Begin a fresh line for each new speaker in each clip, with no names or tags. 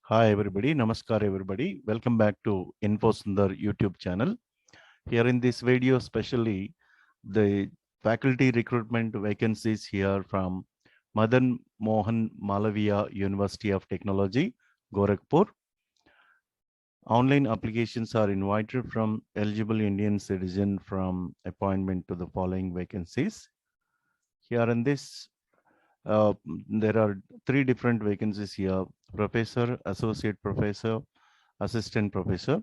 Hi everybody, Namaskar everybody. Welcome back to InfoSundar YouTube channel. Here in this video, especially the faculty recruitment vacancies here from Madan Mohan Malaviya University of Technology, Gorakhpur. Online applications are invited from eligible Indian citizen from appointment to the following vacancies. Here in this, there are three different vacancies here: professor, associate professor, assistant professor.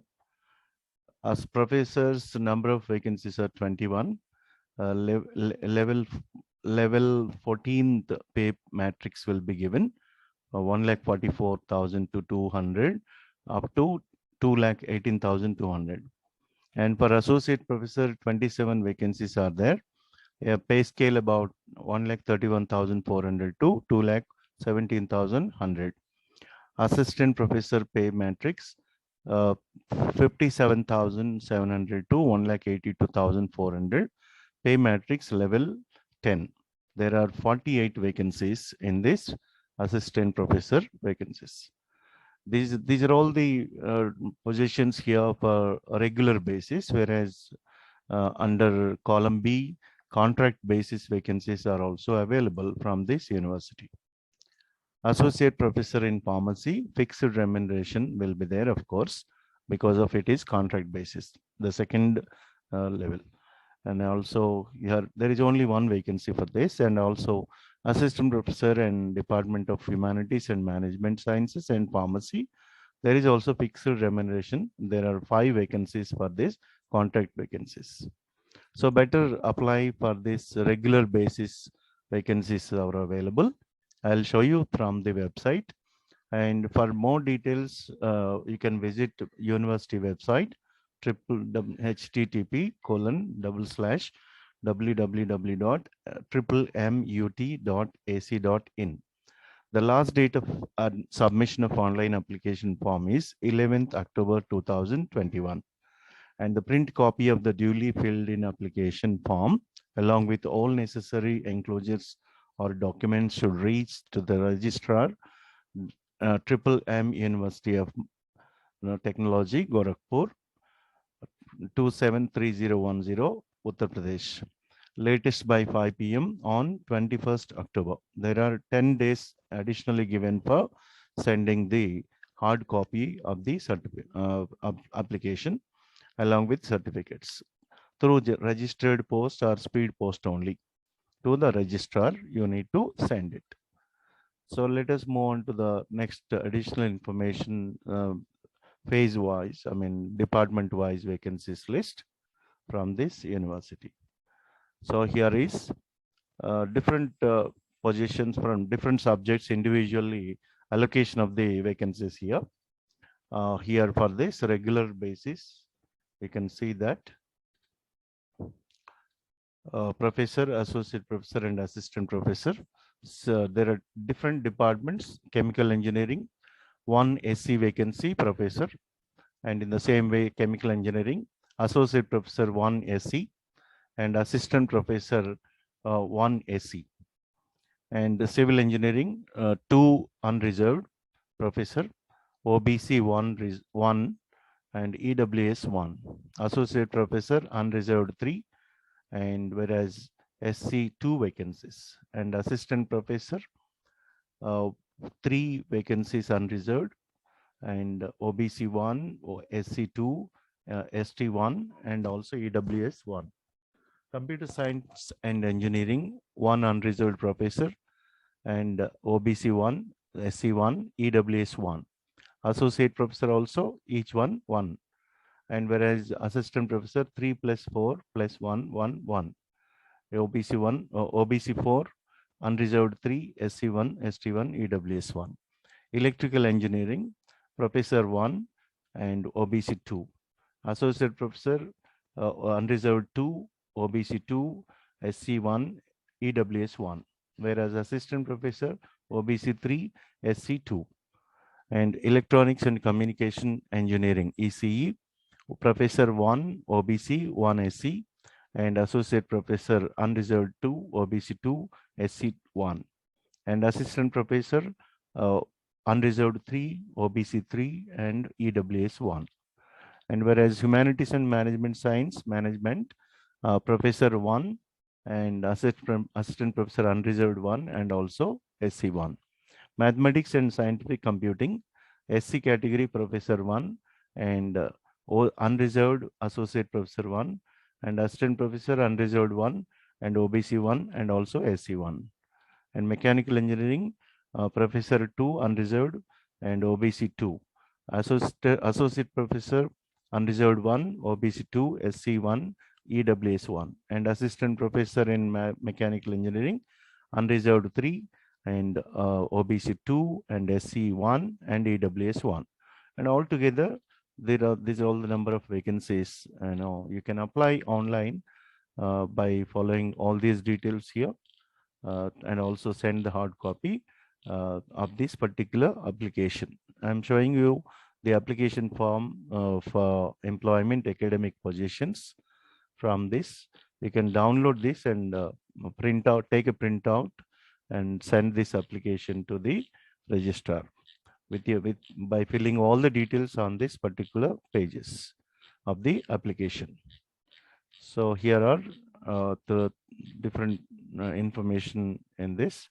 As professors, the number of vacancies are 21. Level 14th pay matrix will be given, 1,44,000 to 200 up to 2,18,200. And for associate professor, 27 vacancies are there. A pay scale about 1,31,400 to 2,17,100. Assistant professor pay matrix, 57,700 to 1,82,400. Pay matrix level 10. There are 48 vacancies in this assistant professor vacancies. These are all the positions here for a regular basis, whereas under column B, contract basis vacancies are also available from this university. Associate professor in pharmacy, fixed remuneration will be there, of course, because of it is contract basis, the second level. And also here, there is only one vacancy for this, and also assistant professor in Department of Humanities and Management Sciences and Pharmacy. There is also fixed remuneration. There are 5 vacancies for this contract vacancies. So better apply for this regular basis vacancies are available. I'll show you from the website. And for more details, you can visit university website, http://www.mut.ac.in. The last date of submission of online application form is 11th October 2021. And the print copy of the duly filled in application form along with all necessary enclosures or documents should reach to the registrar, Triple M University of Technology, Gorakhpur, 273010, Uttar Pradesh. Latest by 5 p.m. on 21st October. There are 10 days additionally given for sending the hard copy of the application along with certificates through registered post or speed post only. To the registrar, you need to send it. So let us move on to the next additional information, phase wise, department wise vacancies list from this university. So here is different positions from different subjects individually, allocation of the vacancies here. Here for this regular basis, we can see that professor, associate professor, and assistant professor. So there are different departments: chemical engineering, 1 SC vacancy, professor, and in the same way, chemical engineering, associate professor 1 SC, and assistant professor 1 SC, and civil engineering 2 unreserved, professor, OBC 1, and EWS 1, associate professor unreserved 3, and whereas SC 2 vacancies, and assistant professor 3 vacancies unreserved, and OBC 1, SC 2, ST 1, and also EWS 1. Computer science and engineering, 1 unreserved professor, and OBC 1, SC 1, EWS 1. Associate professor also, each one 1. And whereas assistant professor 3 plus 4 plus 1, 1, 1. OBC 1, OBC 4, unreserved 3, SC 1, ST 1, EWS 1. Electrical engineering, professor 1 and OBC 2. Associate professor unreserved 2, OBC 2, SC 1, EWS 1. Whereas assistant professor OBC 3, SC 2. And electronics and communication engineering, ECE, professor 1, OBC 1, SC, and associate professor unreserved 2, OBC 2, SC 1. And assistant professor unreserved 3, OBC 3, and EWS 1. And whereas Humanities and Management Science Management, Professor 1 and Assistant Professor Unreserved 1 and also SC 1. Mathematics and Scientific Computing, SC category Professor 1 and Unreserved Associate Professor 1 and Assistant Professor Unreserved 1 and OBC 1 and also SC 1. And Mechanical Engineering, Professor 2 Unreserved and OBC 2. Associate Professor Unreserved 1, OBC 2, SC 1, EWS 1. And Assistant Professor in Mechanical Engineering, Unreserved 3 and OBC 2 and SC 1 and EWS 1. And altogether, these are all the number of vacancies. You can apply online by following all these details here. And also send the hard copy of this particular application. I'm showing you the application form for employment academic positions. From this, you can download this and take a printout and send this application to the registrar by filling all the details on this particular pages of the application. So here are the different information in this,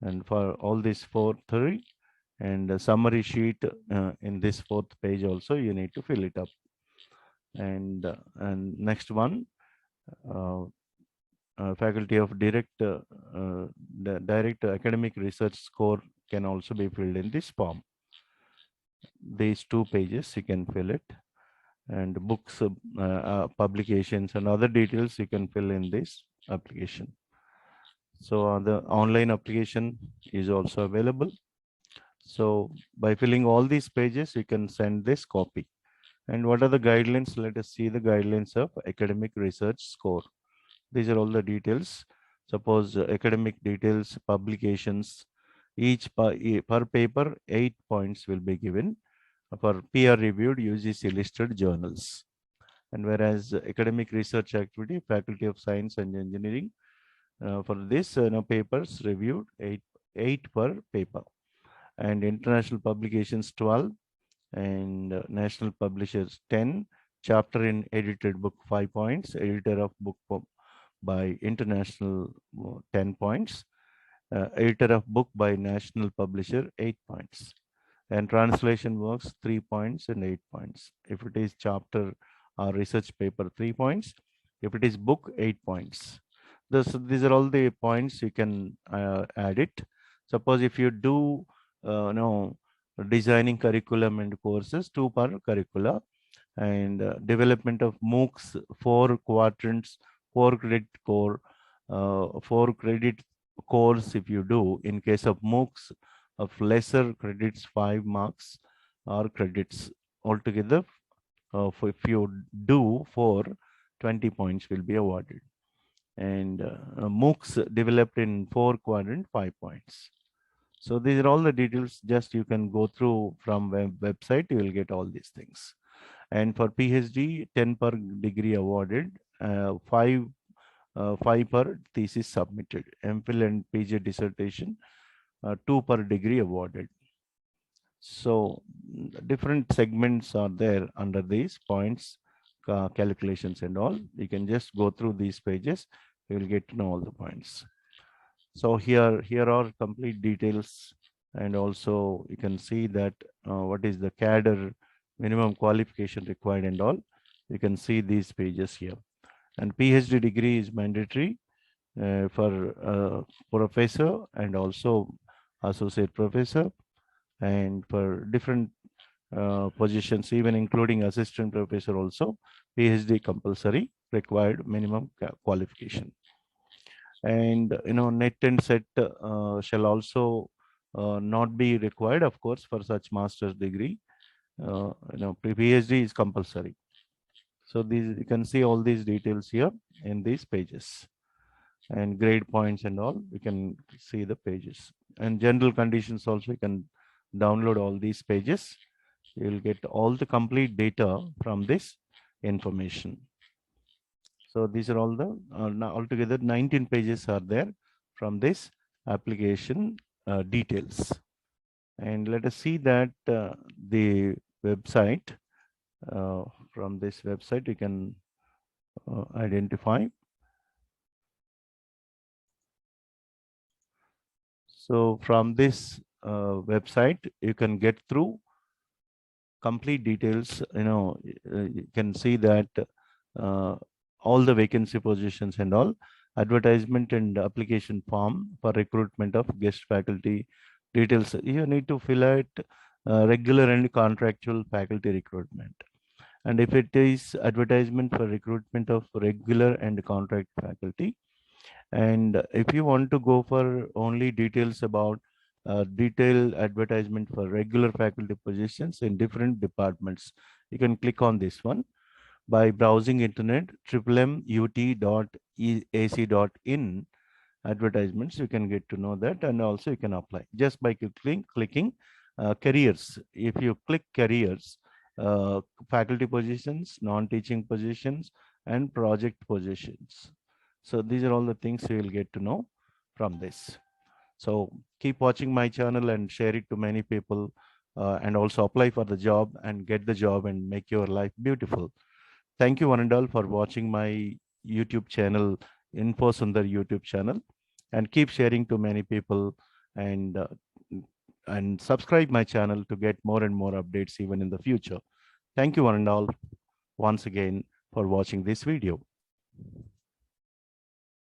and for all these 4 and a summary sheet in this 4th page also you need to fill it up. And next one, faculty of direct academic research score can also be filled in this form. These 2 pages you can fill it, and books, publications and other details you can fill in this application. So the online application is also available. So by filling all these pages, you can send this copy. And what are the guidelines? Let us see the guidelines of academic research score. These are all the details. Suppose academic details, publications, each per paper, 8 points will be given for peer-reviewed UGC listed journals. And whereas academic research activity, Faculty of Science and Engineering, for this papers reviewed 8 per paper, and international publications 12, and national publishers 10, chapter in edited book 5 points, editor of book by international 10 points, editor of book by national publisher 8 points, and translation works 3 points and 8 points. If it is chapter or research paper, 3 points. If it is book, 8 points. These are all the points you can add it. Suppose if you do designing curriculum and courses, 2 per curricula, and development of MOOCs, 4 quadrants, 4 credit core, 4 credit course if you do. In case of MOOCs of lesser credits, 5 marks or credits altogether. If you do 4, 20 points will be awarded. And MOOCs developed in 4 quadrant, 5 points. So these are all the details. Just you can go through from website. You will get all these things. And for PhD, 10 per degree awarded, 5 per thesis submitted. MPhil and PG dissertation, 2 per degree awarded. So different segments are there under these points, calculations and all. You can just go through these pages. You will get to know all the points. So here are complete details, and also you can see that what is the cadre minimum qualification required and all. You can see these pages here. And PhD degree is mandatory for professor and also associate professor, and for different positions, even including assistant professor also, PhD compulsory required minimum qualification. And net and set shall also not be required, of course, for such master's degree. PhD is compulsory. So these, you can see all these details here in these pages, and grade points and all. You can see the pages, and general conditions also. You can download all these pages. You will get all the complete data from this information. So these are all the altogether 19 pages are there from this application details. And let us see that the website, from this website, you can identify. So from this website, you can get through complete details. You can see that uh, all the vacancy positions and all, advertisement and application form for recruitment of guest faculty details. You need to fill out regular and contractual faculty recruitment. And if it is advertisement for recruitment of regular and contract faculty, and if you want to go for only details about detailed advertisement for regular faculty positions in different departments, you can click on this one by browsing internet mmmut.ac.in advertisements. You can get to know that, and also you can apply just by clicking careers. If you click careers, faculty positions, non-teaching positions, and project positions. So these are all the things you will get to know from this. So keep watching my channel and share it to many people, and also apply for the job and get the job and make your life beautiful. Thank you one and all for watching my YouTube channel, Info Sundar YouTube channel, and keep sharing to many people, and subscribe my channel to get more and more updates even in the future. Thank you one and all once again for watching this video.